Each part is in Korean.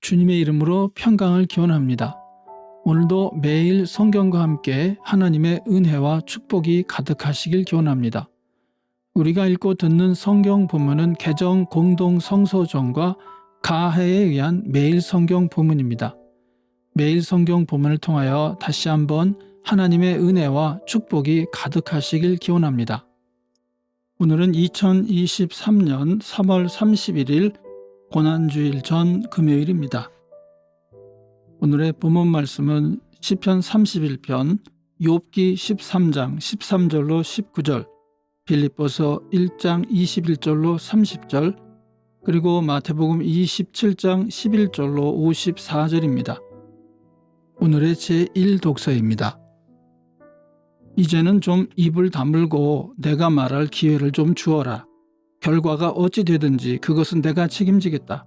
주님의 이름으로 평강을 기원합니다. 오늘도 매일 성경과 함께 하나님의 은혜와 축복이 가득하시길 기원합니다. 우리가 읽고 듣는 성경 본문은 개정 공동 성서전과 가해에 의한 매일 성경 본문입니다. 매일 성경 본문을 통하여 다시 한번 하나님의 은혜와 축복이 가득하시길 기원합니다. 오늘은 2023년 3월 31일 고난주일 전 금요일입니다. 오늘의 본문 말씀은 시편 31편, 욥기 13장 13절로 19절, 빌립보서 1장 21절로 30절, 그리고 마태복음 27장 11절로 54절입니다. 오늘의 제1독서입니다. 이제는 좀 입을 다물고 내가 말할 기회를 좀 주어라. 결과가 어찌 되든지 그것은 내가 책임지겠다.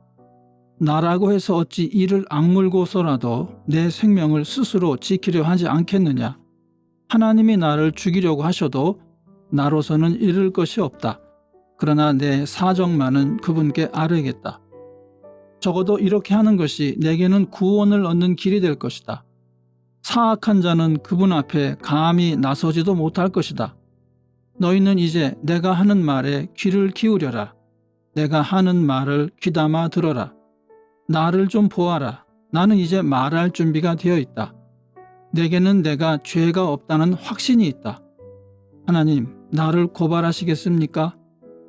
나라고 해서 어찌 이를 악물고서라도 내 생명을 스스로 지키려 하지 않겠느냐. 하나님이 나를 죽이려고 하셔도 나로서는 잃을 것이 없다. 그러나 내 사정만은 그분께 아뢰겠다. 적어도 이렇게 하는 것이 내게는 구원을 얻는 길이 될 것이다. 사악한 자는 그분 앞에 감히 나서지도 못할 것이다. 너희는 이제 내가 하는 말에 귀를 기울여라. 내가 하는 말을 귀담아 들어라. 나를 좀 보아라. 나는 이제 말할 준비가 되어 있다. 내게는 내가 죄가 없다는 확신이 있다. 하나님, 나를 고발하시겠습니까?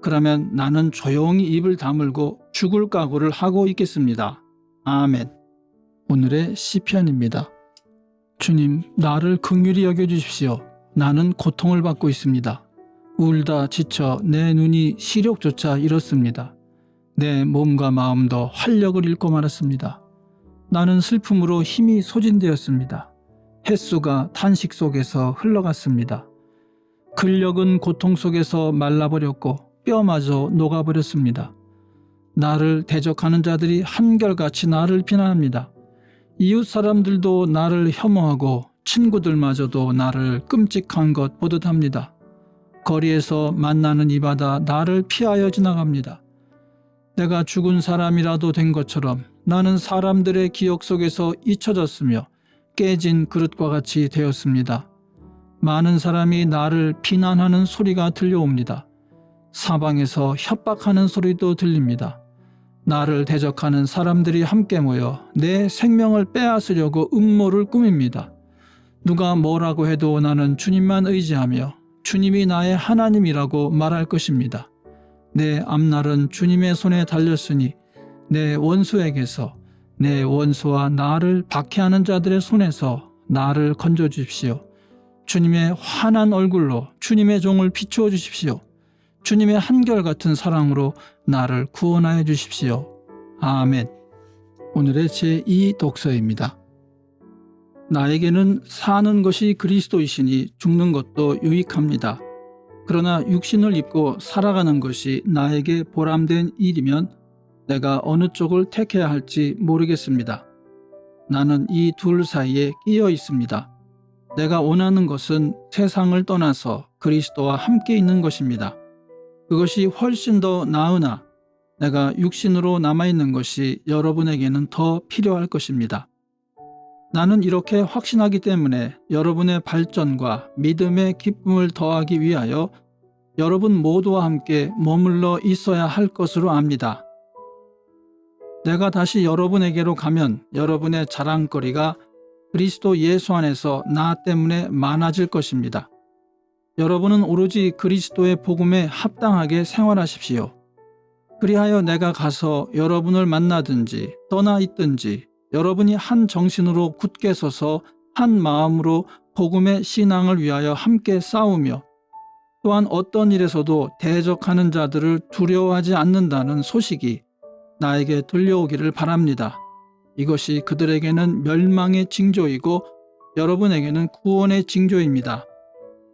그러면 나는 조용히 입을 다물고 죽을 각오를 하고 있겠습니다. 아멘. 오늘의 시편입니다. 주님, 나를 긍휼히 여겨주십시오. 나는 고통을 받고 있습니다. 울다 지쳐 내 눈이 시력조차 잃었습니다. 내 몸과 마음도 활력을 잃고 말았습니다. 나는 슬픔으로 힘이 소진되었습니다. 햇수가 탄식 속에서 흘러갔습니다. 근력은 고통 속에서 말라버렸고 뼈마저 녹아버렸습니다. 나를 대적하는 자들이 한결같이 나를 비난합니다. 이웃 사람들도 나를 혐오하고 친구들마저도 나를 끔찍한 것 보듯 합니다. 거리에서 만나는 이마다 나를 피하여 지나갑니다. 내가 죽은 사람이라도 된 것처럼 나는 사람들의 기억 속에서 잊혀졌으며 깨진 그릇과 같이 되었습니다. 많은 사람이 나를 비난하는 소리가 들려옵니다. 사방에서 협박하는 소리도 들립니다. 나를 대적하는 사람들이 함께 모여 내 생명을 빼앗으려고 음모를 꾸밉니다. 누가 뭐라고 해도 나는 주님만 의지하며 주님이 나의 하나님이라고 말할 것입니다. 내 앞날은 주님의 손에 달렸으니 내 원수에게서, 내 원수와 나를 박해하는 자들의 손에서 나를 건져주십시오. 주님의 환한 얼굴로 주님의 종을 비추어 주십시오. 주님의 한결같은 사랑으로 나를 구원하여 주십시오. 아멘. 오늘의 제2독서입니다. 나에게는 사는 것이 그리스도이시니 죽는 것도 유익합니다. 그러나 육신을 입고 살아가는 것이 나에게 보람된 일이면 내가 어느 쪽을 택해야 할지 모르겠습니다. 나는 이 둘 사이에 끼어 있습니다. 내가 원하는 것은 세상을 떠나서 그리스도와 함께 있는 것입니다. 그것이 훨씬 더 나으나 내가 육신으로 남아있는 것이 여러분에게는 더 필요할 것입니다. 나는 이렇게 확신하기 때문에 여러분의 발전과 믿음의 기쁨을 더하기 위하여 여러분 모두와 함께 머물러 있어야 할 것으로 압니다. 내가 다시 여러분에게로 가면 여러분의 자랑거리가 그리스도 예수 안에서 나 때문에 많아질 것입니다. 여러분은 오로지 그리스도의 복음에 합당하게 생활하십시오. 그리하여 내가 가서 여러분을 만나든지 떠나 있든지 여러분이 한 정신으로 굳게 서서 한 마음으로 복음의 신앙을 위하여 함께 싸우며 또한 어떤 일에서도 대적하는 자들을 두려워하지 않는다는 소식이 나에게 들려오기를 바랍니다. 이것이 그들에게는 멸망의 징조이고 여러분에게는 구원의 징조입니다.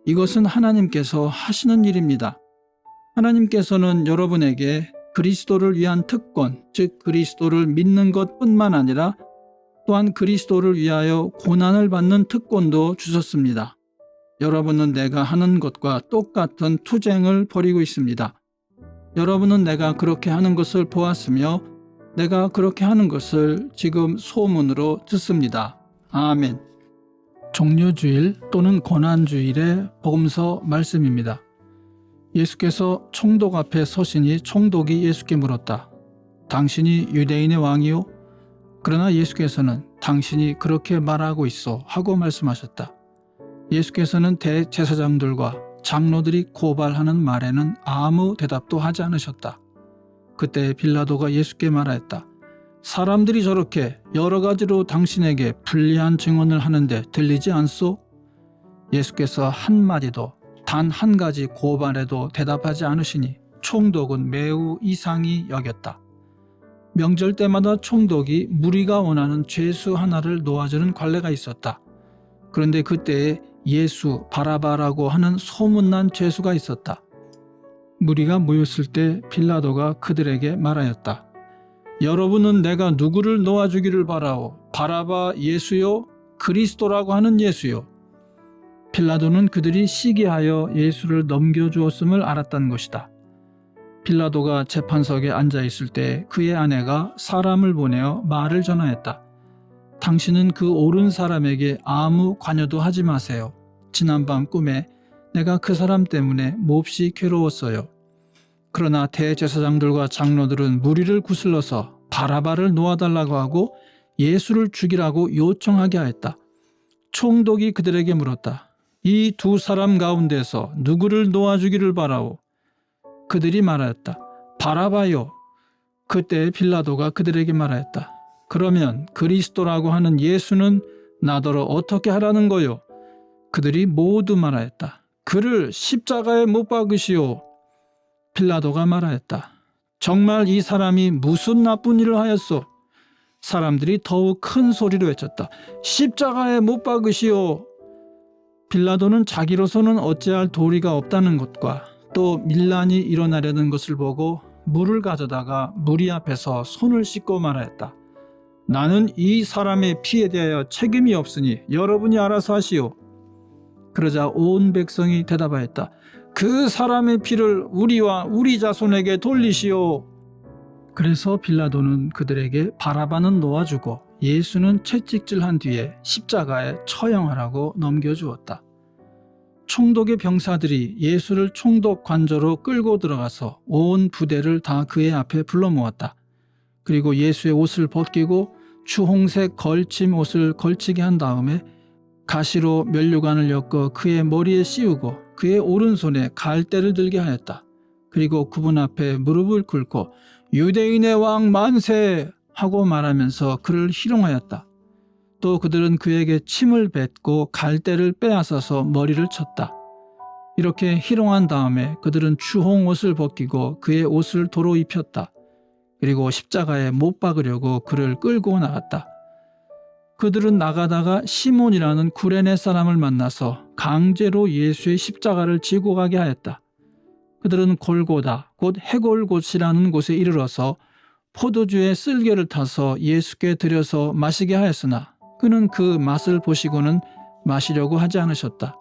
이것은 하나님께서 하시는 일입니다. 하나님께서는 여러분에게 그리스도를 위한 특권, 즉 그리스도를 믿는 것뿐만 아니라 또한 그리스도를 위하여 고난을 받는 특권도 주셨습니다. 여러분은 내가 하는 것과 똑같은 투쟁을 벌이고 있습니다. 여러분은 내가 그렇게 하는 것을 보았으며 내가 그렇게 하는 것을 지금 소문으로 듣습니다. 아멘. 종려주일 또는 고난주일의 복음서 말씀입니다. 예수께서 총독 앞에 서시니 총독이 예수께 물었다. 당신이 유대인의 왕이요? 그러나 예수께서는 당신이 그렇게 말하고 있어 하고 말씀하셨다. 예수께서는 대제사장들과 장로들이 고발하는 말에는 아무 대답도 하지 않으셨다. 그때 빌라도가 예수께 말하였다. 사람들이 저렇게 여러 가지로 당신에게 불리한 증언을 하는데 들리지 않소? 예수께서 한마디도 단 한 가지 고발에도 대답하지 않으시니 총독은 매우 이상히 여겼다. 명절 때마다 총독이 무리가 원하는 죄수 하나를 놓아주는 관례가 있었다. 그런데 그때에 예수 바라바라고 하는 소문난 죄수가 있었다. 무리가 모였을 때 빌라도가 그들에게 말하였다. 여러분은 내가 누구를 놓아주기를 바라오? 바라바 예수요? 그리스도라고 하는 예수요? 빌라도는 그들이 시기하여 예수를 넘겨주었음을 알았다는 것이다. 빌라도가 재판석에 앉아있을 때 그의 아내가 사람을 보내어 말을 전하였다. 당신은 그 옳은 사람에게 아무 관여도 하지 마세요. 지난밤 꿈에 내가 그 사람 때문에 몹시 괴로웠어요. 그러나 대제사장들과 장로들은 무리를 구슬러서 바라바를 놓아달라고 하고 예수를 죽이라고 요청하게 하였다. 총독이 그들에게 물었다. 이 두 사람 가운데서 누구를 놓아주기를 바라오? 그들이 말하였다. 바라바요. 그때 빌라도가 그들에게 말하였다. 그러면 그리스도라고 하는 예수는 나더러 어떻게 하라는 거요? 그들이 모두 말하였다. 그를 십자가에 못 박으시오. 빌라도가 말하였다. 정말 이 사람이 무슨 나쁜 일을 하였소? 사람들이 더욱 큰 소리로 외쳤다. 십자가에 못 박으시오. 빌라도는 자기로서는 어찌할 도리가 없다는 것과 또 밀란이 일어나려는 것을 보고 물을 가져다가 무리 앞에서 손을 씻고 말하였다. 나는 이 사람의 피에 대하여 책임이 없으니 여러분이 알아서 하시오. 그러자 온 백성이 대답하였다. 그 사람의 피를 우리와 우리 자손에게 돌리시오. 그래서 빌라도는 그들에게 바라바는 놓아주고 예수는 채찍질한 뒤에 십자가에 처형하라고 넘겨주었다. 총독의 병사들이 예수를 총독 관저로 끌고 들어가서 온 부대를 다 그의 앞에 불러 모았다. 그리고 예수의 옷을 벗기고 주홍색 걸침 옷을 걸치게 한 다음에 가시로 면류관을 엮어 그의 머리에 씌우고 그의 오른손에 갈대를 들게 하였다. 그리고 그분 앞에 무릎을 꿇고 유대인의 왕 만세 하고 말하면서 그를 희롱하였다. 또 그들은 그에게 침을 뱉고 갈대를 빼앗아서 머리를 쳤다. 이렇게 희롱한 다음에 그들은 주홍 옷을 벗기고 그의 옷을 도로 입혔다. 그리고 십자가에 못 박으려고 그를 끌고 나갔다. 그들은 나가다가 시몬이라는 구레네 사람을 만나서 강제로 예수의 십자가를 지고 가게 하였다. 그들은 골고다 곧 해골곳이라는 곳에 이르러서 포도주에 쓸개를 타서 예수께 드려서 마시게 하였으나 그는 그 맛을 보시고는 마시려고 하지 않으셨다.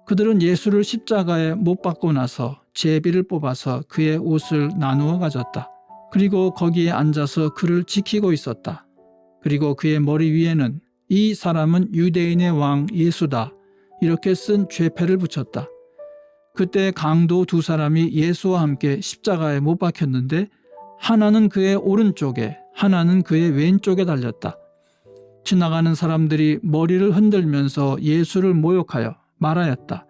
그들은 예수를 십자가에 못 박고 나서 제비를 뽑아서 그의 옷을 나누어 가졌다. 그리고 거기에 앉아서 그를 지키고 있었다. 그리고 그의 머리 위에는 이 사람은 유대인의 왕 예수다 이렇게 쓴 죄패를 붙였다. 그때 강도 두 사람이 예수와 함께 십자가에 못 박혔는데 하나는 그의 오른쪽에 하나는 그의 왼쪽에 달렸다. 지나가는 사람들이 머리를 흔들면서 예수를 모욕하여 말하였다.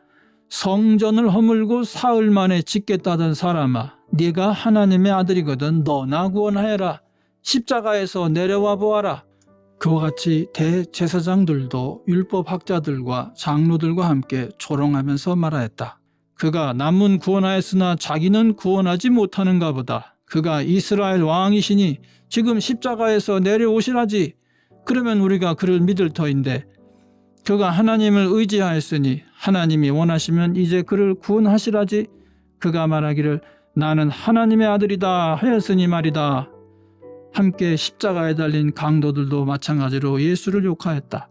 성전을 허물고 사흘 만에 짓겠다던 사람아, 네가 하나님의 아들이거든 너나 구원하여라. 십자가에서 내려와 보아라. 그와 같이 대제사장들도 율법학자들과 장로들과 함께 조롱하면서 말하였다. 그가 남은 구원하였으나 자기는 구원하지 못하는가 보다. 그가 이스라엘 왕이시니 지금 십자가에서 내려오시라지. 그러면 우리가 그를 믿을 터인데 그가 하나님을 의지하였으니 하나님이 원하시면 이제 그를 구원하시라지. 그가 말하기를 나는 하나님의 아들이다 하였으니 말이다. 함께 십자가에 달린 강도들도 마찬가지로 예수를 욕하였다.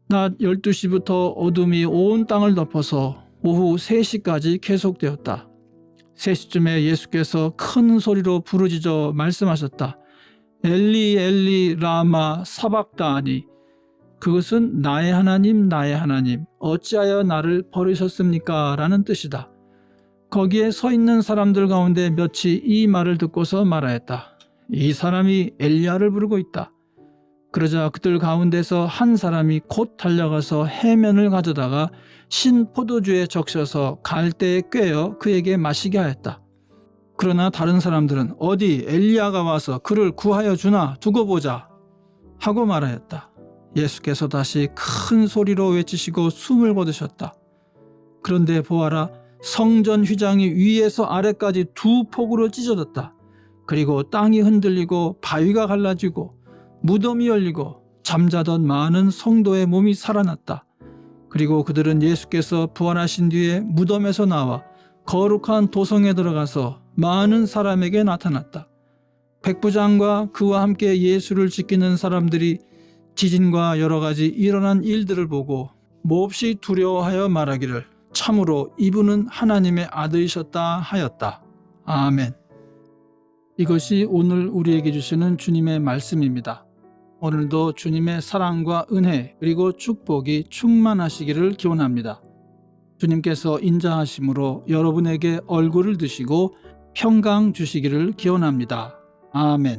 낮 12시부터 어둠이 온 땅을 덮어서 오후 3시까지 계속되었다. 3시쯤에 예수께서 큰 소리로 부르짖어 말씀하셨다. 엘리 엘리 라마 사박다니, 그것은 나의 하나님 나의 하나님 어찌하여 나를 버리셨습니까? 라는 뜻이다. 거기에 서 있는 사람들 가운데 몇이 이 말을 듣고서 말하였다. 이 사람이 엘리야를 부르고 있다. 그러자 그들 가운데서 한 사람이 곧 달려가서 해면을 가져다가 신 포도주에 적셔서 갈대에 꿰어 그에게 마시게 하였다. 그러나 다른 사람들은 어디 엘리야가 와서 그를 구하여 주나 두고 보자 하고 말하였다. 예수께서 다시 큰 소리로 외치시고 숨을 거두셨다. 그런데 보아라, 성전 휘장이 위에서 아래까지 두 폭으로 찢어졌다. 그리고 땅이 흔들리고 바위가 갈라지고 무덤이 열리고 잠자던 많은 성도의 몸이 살아났다. 그리고 그들은 예수께서 부활하신 뒤에 무덤에서 나와 거룩한 도성에 들어가서 많은 사람에게 나타났다. 백부장과 그와 함께 예수를 지키는 사람들이 지진과 여러 가지 일어난 일들을 보고 몹시 두려워하여 말하기를 참으로 이분은 하나님의 아들이셨다 하였다. 아멘. 이것이 오늘 우리에게 주시는 주님의 말씀입니다. 오늘도 주님의 사랑과 은혜 그리고 축복이 충만하시기를 기원합니다. 주님께서 인자하심으로 여러분에게 얼굴을 드시고 평강 주시기를 기원합니다. 아멘.